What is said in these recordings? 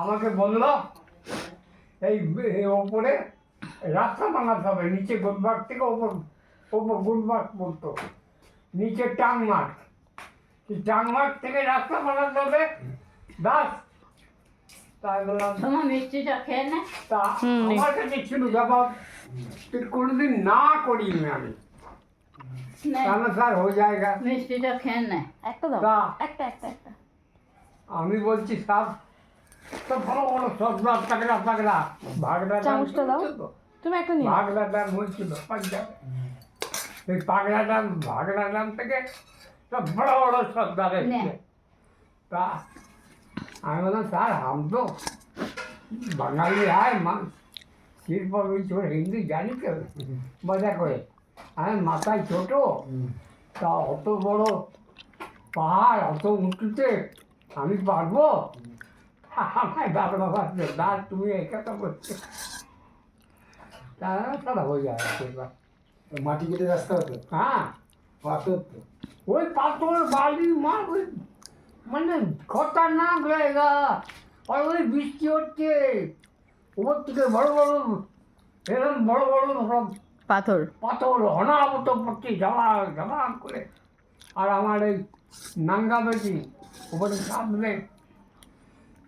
আমাকে বললো এই ওপরে রাস্তা বানাতে হবে, নিচে গুলবাগ থেকে ওপর ওপর গুলবাগ বলতো, নিচে টাংমার্ক, সেই টাংমার্ক থেকে রাস্তা বানাতে হবে। দাস তাই বললাম তোমার মিষ্টিটা খেয়ে নে। তা আমার কাছে ছিল জবাব, তুই কোনোদিন না করিনি আমি, নে, তাহলে স্যার হয়ে যায়গা। মিষ্টিটা খেয়ে নে। একটা দাও, তা একটা একটা একটা। আমি বলছি স্যার তো ভালো বড় সর্দার টাকরা টাকরা ভাগড়া চামচটা দাও। তুমি একটা নিও। ভাগড়া ডান হয়েছিল পাঞ্জাবে, এই পাগড়া ডান ভাগড়া ডান থেকে সব বড় বড় সর্দার এসছে। তা আমি বললাম স্যার हम तो বাঙালি है मान सिर पर भी छोड़ हिंदी জানি তো মজা করে, আমি মাথায় ছোট, তা অত বড় পাহাড় অত উঁচুতে আমি পারবো? আমায় বাংলা ভাবছে দাস তুমি এই কথা বলছো, তা তারা হয়ে যায় এবার। মাটি কেটে রাস্তা হতো, হ্যাঁ পাথর তো। ওই পাথর বালি মার ওই মানে খতরনাক জায়গা, আর ওই বৃষ্টি হচ্ছে ওপর থেকে বড় বড় এরকম বড় বড় সব পাথর। পাথর অনাবত পড়ছে ঝামা ঝামা করে। আর আমার এই নাঙ্গা বেটি ওপরে সামনে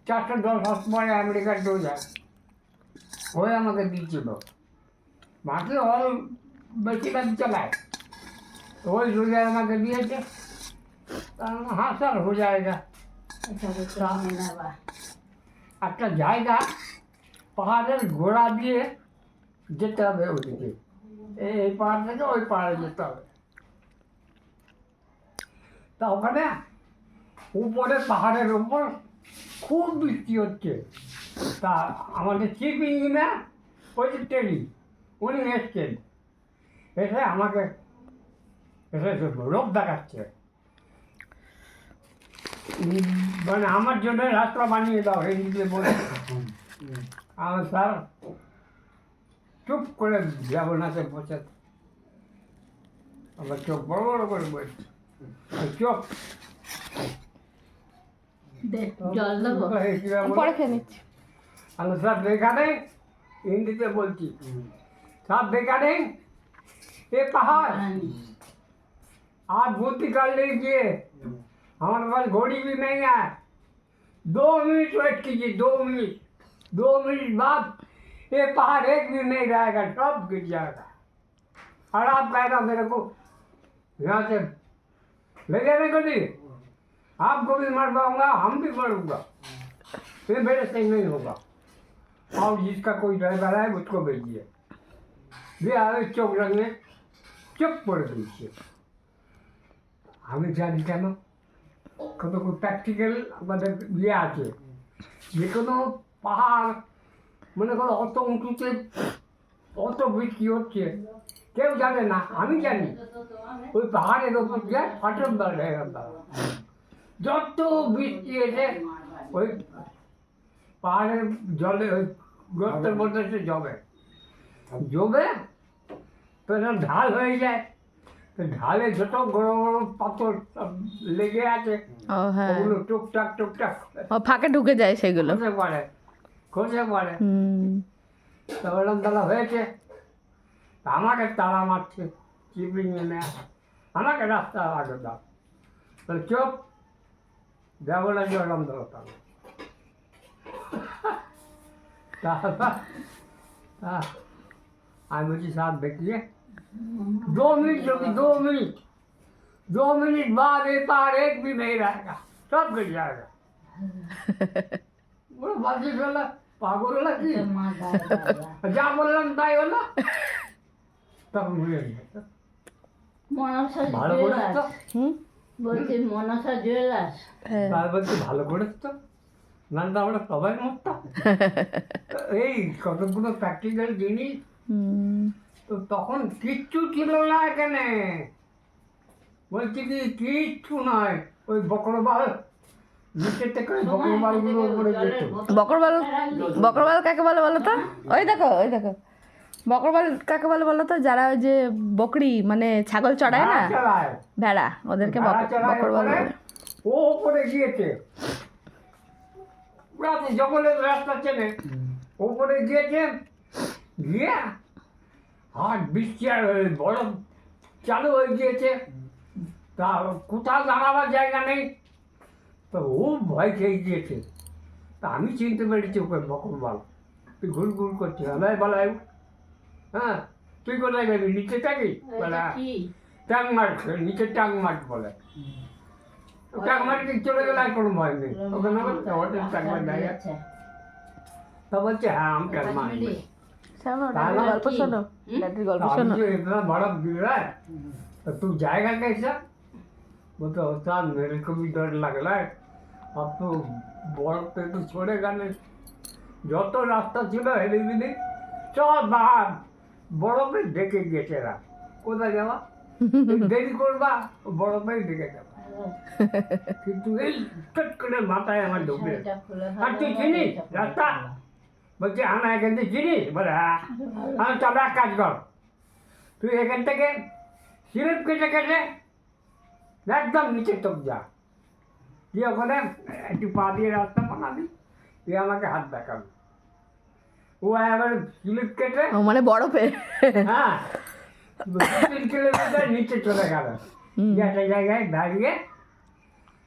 410 হাত পরে আমেরিকার ডোজার ওই আমাকে দিচ্ছিল, বাকি অল বেশি কাজ চালায়, ওই ডোজার আমাকে দিয়েছে। তা আমার হ্যাঁ স্যার হয়ে যায়গা। একটা জায়গা পাহাড়ের গোড়া দিয়ে যেতে হবে ওদিকে, এই পাহাড় থেকে ওই পাহাড়ে যেতে হবে। তা ওখানে উপরে পাহাড়ের উপর খুব বৃষ্টি হচ্ছে। তা আমাদের চিফ ইঞ্জিনিয়ার ওই যে টেলি উনি এসছেন, এসে আমাকে এসে লোক দেখাচ্ছে, মানে আমার জন্য রাস্তা বানিয়ে দাও এই দিকে বলে। আমার স্যার চুপ করে যাবো না সে বসে, আবার চোখ বড় বড় করে বলছে চোখ দে, জল দেবো। পরে খেয়ে নিচ্ছি। আমি সব দেখা নেই, হিন্দিতে বলছি সব দেখা নেই ये पहाड़ आज भूति कर लीजिए, हमारे पास घोड़ी भी नहीं है, 2 मिनट वेट कीजिए, 2 मिनट बाद ये पहाड़ एक भी नहीं रहेगा, सब गिर जाएगा। और आप कह रहे हो मेरे को यहाँ से ले जाने को नहीं, आपको भी मर पाऊंगा, हम भी मरूंगा, फिर मेरे से नहीं होगा। और जिसका कोई ड्राइवर है उसको भेजिए। भी आवे चौक रंगे चुप पड़ दीजिए। আমি জানি কেন কত প্র্যাকটিক্যাল আমাদের ইয়ে আছে, যে কোনো পাহাড় মনে করো অত উঁচুতে অত বৃষ্টি হচ্ছে কেউ জানে না, আমি জানি ওই পাহাড়ের ওপর দিয়ে ফাটন দাঁড়ায় যত বৃষ্টি এসে ওই পাহাড়ের জলে ওই গর্তের মধ্যে এসে জমে তো এরকম ঢাল হয়ে যায়, তো ঢালে যত বড় বড় পাথর সব লেগে আছে ও হ্যাঁ, ওগুলো টুকটাক টুকটাক ও ফাঁকে ঢুকে যায় সেগুলো। খসে পড়ে। হুম। তো বললাম তারা হয়েছে, তা আমাকে তাড়া মারছে চিপিং এনে, আমাকে রাস্তা আগে দাও, তাহলে চুপ যাবো না জলম ধরো তাহলে। আমি বলছি সাথ দেখিয়ে 2 मिनट होगी, 2 मिनट बाद ये पहाड़ एक भी नहीं रहेगा, सब गिर जाएगा। বলে বাজি ফেলা পাগল হলা কি, মা দাদা যা বললাম তাই হলো। তখন বুঝে গেছে মনসা ভালো করেছ তো, জুয়েলার্স, হুম। বলছি মনসা জুয়েলার্স। হ্যাঁ। তার বলছি ভালো করেছ তো, না তো আমরা সবাই মরতাম। এই কতগুলো প্র্যাকটিক্যাল জিনিস, হুম। তো তখন কিচ্ছু ছিল না এখানে, বলছি কি কিচ্ছু নয়, ওই বকরবাল নিচের থেকে ওই বকরবালগুলো উপরে যেত। বকরবাল, বকরবাল কাকে বলে বলো তো? ওই দেখো, ওই দেখো, বকরবাল কাকে বলে বলো তো? যারা ওই যে বকরি মানে ছাগল চড়ায় না, ভেড়া চড়ায়, ভেড়া, ওদেরকে ভেড়া চড়ায় বকরবাল ওপরে, বলে। ও উপরে গিয়েছে, রাতে জঙ্গলের রাস্তা চেনে ওপরে গিয়েছে, গিয়ে আর বৃষ্টি আর বরফ চালু হয়ে গিয়েছে, তা কোথাও দাঁড়াবার জায়গা নেই, তো ও ভয় খেয়ে গিয়েছে। তা আমি চিনতে পেরেছি ওকে বকরবাল, তুই ঘুর ঘুর করছিস, আলাই বলাই, হ্যাঁ তুই কোথায় গেলি, নিচে থাকি বলে কি ট্যাং মার্ক, নিচে ট্যাং মার্ক বলে, ট্যাং মার্কে চলে গেলে আর কোনো ভয় নেই, ওখানে হোটেল ট্যাং মার্ক জায়গা, তা বলছে হ্যাঁ আমি ট্যাং মার্ক। শোনো ড্যাডির গল্প শোনো, ড্যাডির গল্প শোনো। इतना बर्फ गिर रहा है तो तू जाएगा कैसा? बोलते उस्ताद मेरे को भी डर लग रहा है, अब तो बर्फ पे तो छोड़ेगा नहीं, যত রাস্তা ছিল হেলিবিলি সব বাহার বরফে ঢেকে গেছে এরা, কোথায় যাওয়া দেরি করবা বরফেই ঢেকে যাবা, কিন্তু এই চট করে মাথায় আমার ঢুকে, আর তুই চিনিস রাস্তা? বলছি আমরা এখান থেকে চিনিস? বলে হ্যাঁ। আমি তবে এক কাজ কর, তুই এখান থেকে সিলেট কেটে কেটে একদম নিচে তোপ যা, তুই ওখানে একটু পা দিয়ে রাস্তা বানাবি, তুই আমাকে হাত দেখাবি। ও এবার সিলেট কেটে ও মানে বরফে। হ্যাঁ 3 কিলোমিটার নিচে চলে গেল, একটা জায়গায় দাঁড়িয়ে,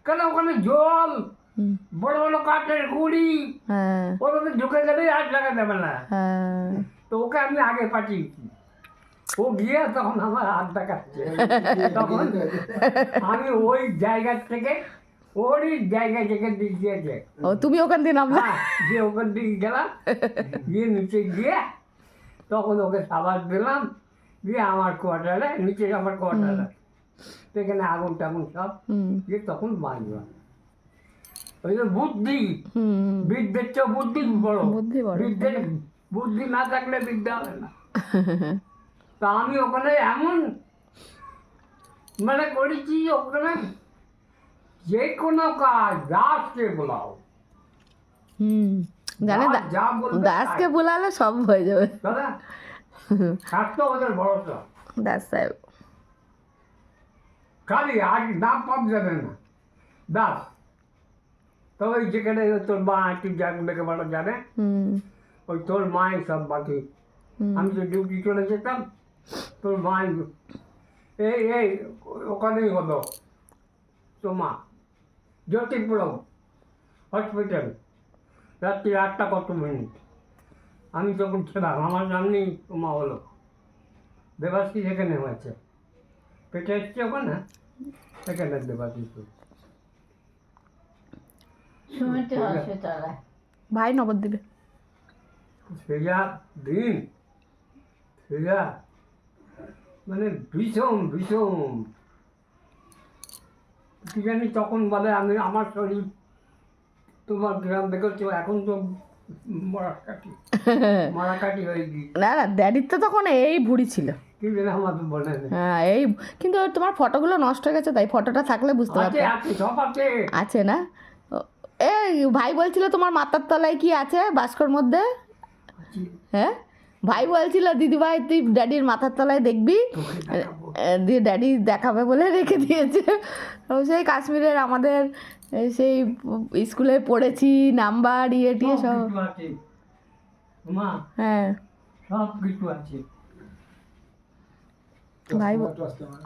কেন ওখানে জল, হুম, বড় বড় কাঠের গুঁড়ি, হ্যাঁ ওর মধ্যে ঢুকে গেলে হাত লাগা যাবে না, হ্যাঁ। তো ওকে আমি আগে পাঠিয়েছি, ও গিয়ে তখন আমার হাত দেখাচ্ছে, তখন আমি ওই জায়গা থেকে ওরই জায়গায় যেখান দিয়ে গিয়েছে, ও তুমি ওখান দিয়ে নামলা? হ্যাঁ দিয়ে ওখান থেকে গেলাম, গিয়ে নিচে গিয়ে তখন ওকে সাবাস দিলাম, দিয়ে আমার কোয়ার্টারে, নিচে আমার কোয়ার্টারে, সেখানে আগুন টাগুন সব হুম দিয়ে তখন বাঁচলাম। ওই যে বুদ্ধি, হুম। বিদ্যের চেয়ে বুদ্ধি বড়, বুদ্ধি বড়। বিদ্যের বুদ্ধি না থাকলে বিদ্যা হবে না। তা আমি ওখানে এমন মানে করেছি, ওখানে যে কোনো কাজ দাসকে বলাও, হুম জানে দাস যা বলবে দাসকে তাই। বোলালে সব হয়ে যাবে। দাদা থাকতো ওদের ভরসা, দাস সাহেব। খালি আজ নাম পাপ যাবে না দাস, তবে যেখানে তোর মা একটু যাকে বলা জানে, হুম ওই তোর মাই সব বাকি, হুম। আমি তো ডিউটি চলে যেতাম, তোর মাই এই এই ওখানেই হলো, তোমা জ্যোতিপুরম হসপিটাল, রাত্রি 8টা কত মিনিট, আমি তখন ছিলাম, আমার সামনেই তোমা হলো, দেবাশী সেখানে হয়েছে, পেটে এসছে ওখানে, সেখানে দেবাশী সুমিতে হসপিটালে ভাই নবদ্বীপে। সেটা দিন, সেটা মানে ভীষণ ভীষণ কি জানি, তখন বলে আমি আমার শরীর তোমার গ্রাম দেখেছো, এখন তো মরাকাটি হয়ে গিয়ে, না না ড্যাডির তো তখন এই ভুঁড়ি ছিল। কি যেন আমার তো বলে নেই। হ্যাঁ এই, কিন্তু তোমার ফটোগুলো নষ্ট হয়ে গেছে, তাই ফটোটা থাকলে বুঝতে আছে পারতে। আছে সব আছে, আছে না? এই ভাই বলছিল তোমার মাথার তলায় কি আছে বাস্কর মধ্যে? হ্যাঁ ভাই বলছিল দিদিভাই তুই ড্যাডির মাথার তলায় দেখবি, তোকে দেখাবো। দিয়ে ড্যাডি দেখাবে বলে রেখে দিয়েছে। ও সেই কাশ্মীরের আমাদের সেই স্কুলে পড়েছি, নাম্বার ইয়ে টিয়ে সব। কিছু আছে মা, হ্যাঁ সব কিছু আছে। ভাই একটু আসতে হবে।